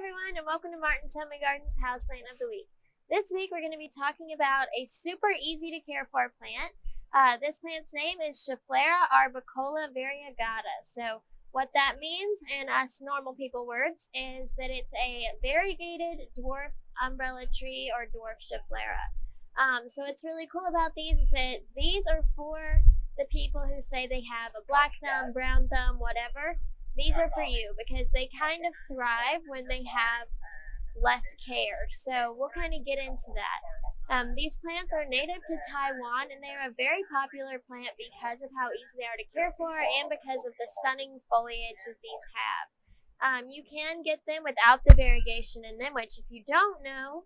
everyone, and welcome to Martin's Home and Garden's Houseplant of the Week. This week we're going to be talking about a super easy to care for plant. This plant's name is Schefflera arbicola variegata. So what that means in us normal people words is that it's a variegated dwarf umbrella tree or dwarf Schefflera. So what's really cool about these is that these are for the people who say they have a black thumb, brown thumb, whatever. These are for you because they kind of thrive when they have less care. So we'll kind of get into that. These plants are native to Taiwan, and they are a very popular plant because of how easy they are to care for and because of the stunning foliage that these have. You can get them without the variegation in them, which if you don't know,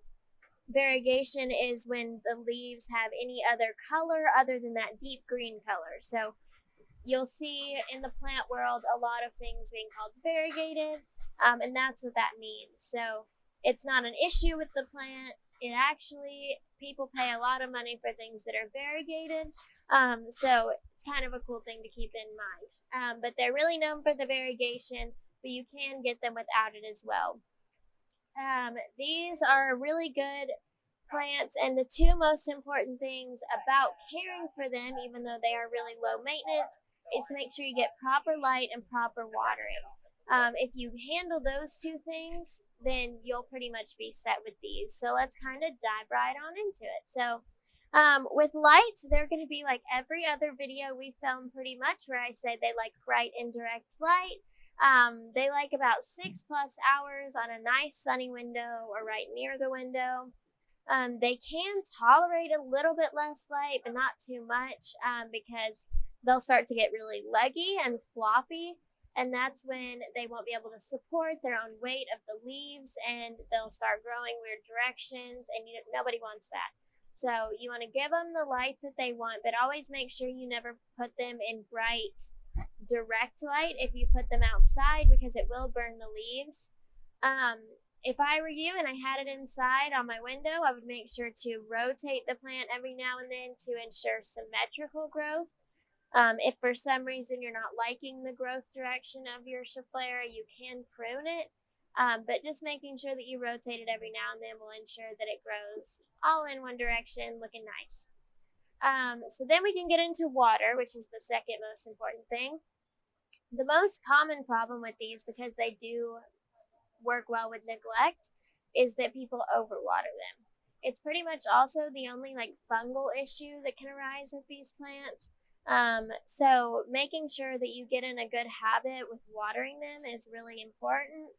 variegation is when the leaves have any other color other than that deep green color. So you'll see in the plant world a lot of things being called variegated, and that's what that means. So it's not an issue with the plant. It actually, people pay a lot of money for things that are variegated, so it's kind of a cool thing to keep in mind. But they're really known for the variegation, but you can get them without it as well. These are really good plants, and the two most important things about caring for them, even though they are really low maintenance, is to make sure you get proper light and proper watering. If you handle those two things, then you'll pretty much be set with these. So let's kind of dive right on into it. So with light, they're going to be like every other video we film pretty much, where I say they like bright indirect light. They like about 6+ hours on a nice sunny window or right near the window. They can tolerate a little bit less light, but not too much, because they'll start to get really leggy and floppy, and that's when they won't be able to support their own weight of the leaves, and they'll start growing weird directions, and nobody wants that. So you want to give them the light that they want, but always make sure you never put them in bright, direct light if you put them outside, because it will burn the leaves. If I were you and I had it inside on my window, I would make sure to rotate the plant every now and then to ensure symmetrical growth. If for some reason you're not liking the growth direction of your Schefflera, you can prune it, but just making sure that you rotate it every now and then will ensure that it grows all in one direction, looking nice. So then we can get into water, which is the second most important thing. The most common problem with these, because they do work well with neglect, is that people overwater them. It's pretty much also the only fungal issue that can arise with these plants. So making sure that you get in a good habit with watering them is really important.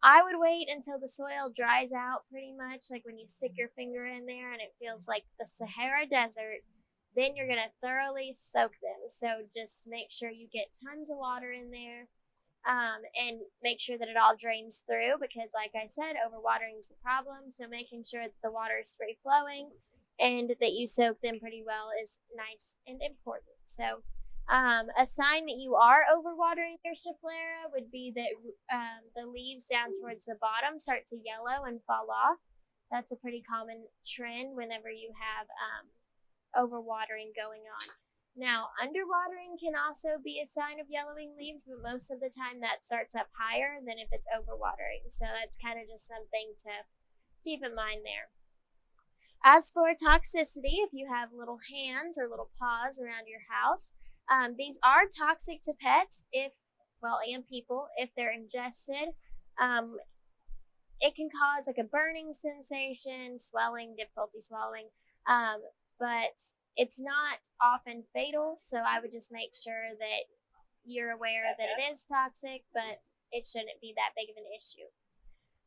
I would wait until the soil dries out pretty much, like when you stick your finger in there and it feels like the Sahara Desert, then you're going to thoroughly soak them. So just make sure you get tons of water in there, and make sure that it all drains through, because like I said, overwatering is a problem. So making sure that the water is free flowing and that you soak them pretty well is nice and important. So a sign that you are overwatering your Schefflera would be that the leaves down towards the bottom start to yellow and fall off. That's a pretty common trend whenever you have overwatering going on. Now, underwatering can also be a sign of yellowing leaves, but most of the time that starts up higher than if it's overwatering. So that's kind of just something to keep in mind there. As for toxicity, if you have little hands or little paws around your house, these are toxic to pets and people if they're ingested. It can cause a burning sensation, swelling, difficulty swallowing, but it's not often fatal, so I would just make sure that you're aware that it is toxic, but it shouldn't be that big of an issue.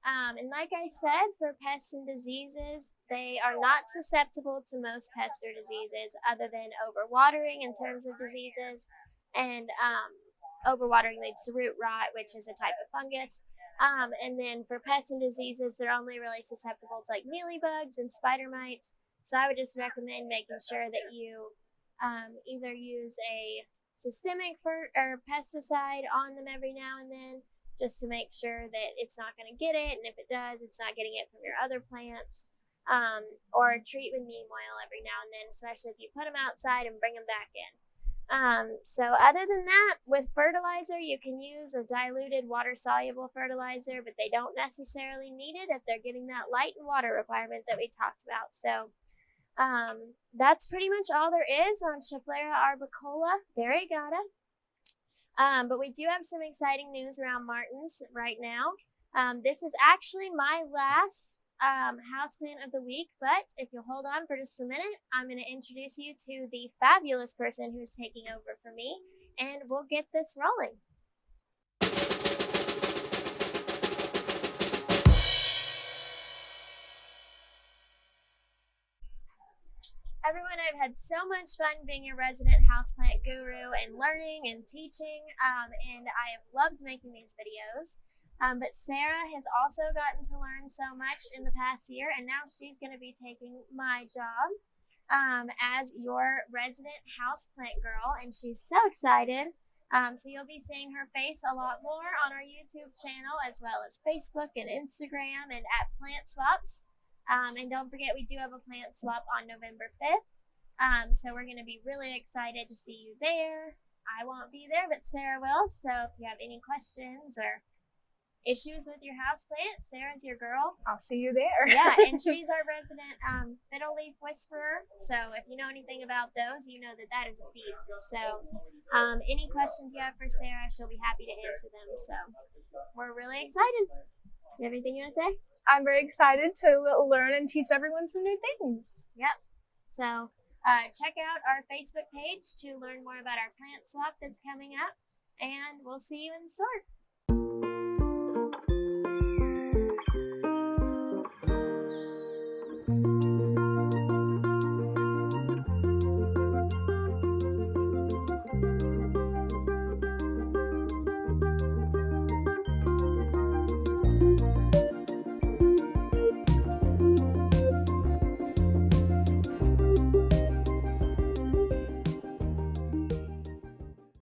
And like I said, for pests and diseases, they are not susceptible to most pests or diseases other than overwatering in terms of diseases, and overwatering leads to root rot, which is a type of fungus. And then for pests and diseases, they're only really susceptible to mealybugs and spider mites. So I would just recommend making sure that you either use a systemic pesticide on them every now and then, just to make sure that it's not going to get it, and if it does, it's not getting it from your other plants, or treat with neem oil every now and then, especially if you put them outside and bring them back in. So other than that, with fertilizer, you can use a diluted water-soluble fertilizer, but they don't necessarily need it if they're getting that light and water requirement that we talked about. So that's pretty much all there is on Schefflera arbicola variegata. But we do have some exciting news around Martins right now. This is actually my last houseplant of the week, but if you'll hold on for just a minute, I'm going to introduce you to the fabulous person who's taking over for me, and we'll get this rolling. Everyone, I've had so much fun being your resident houseplant guru and learning and teaching, and I have loved making these videos. But Sarah has also gotten to learn so much in the past year, and now she's going to be taking my job as your resident houseplant girl, and she's so excited. So you'll be seeing her face a lot more on our YouTube channel, as well as Facebook and Instagram and at Plant Swaps. And don't forget, we do have a plant swap on November 5th. So we're going to be really excited to see you there. I won't be there, but Sarah will. So if you have any questions or issues with your houseplant, Sarah's your girl. I'll see you there. Yeah, and she's our resident fiddle leaf whisperer. So if you know anything about those, you know that that is a beast. So any questions you have for Sarah, she'll be happy to answer them. So we're really excited. You have anything you want to say? I'm very excited to learn and teach everyone some new things. Yep. So check out our Facebook page to learn more about our plant swap that's coming up, and we'll see you in the store.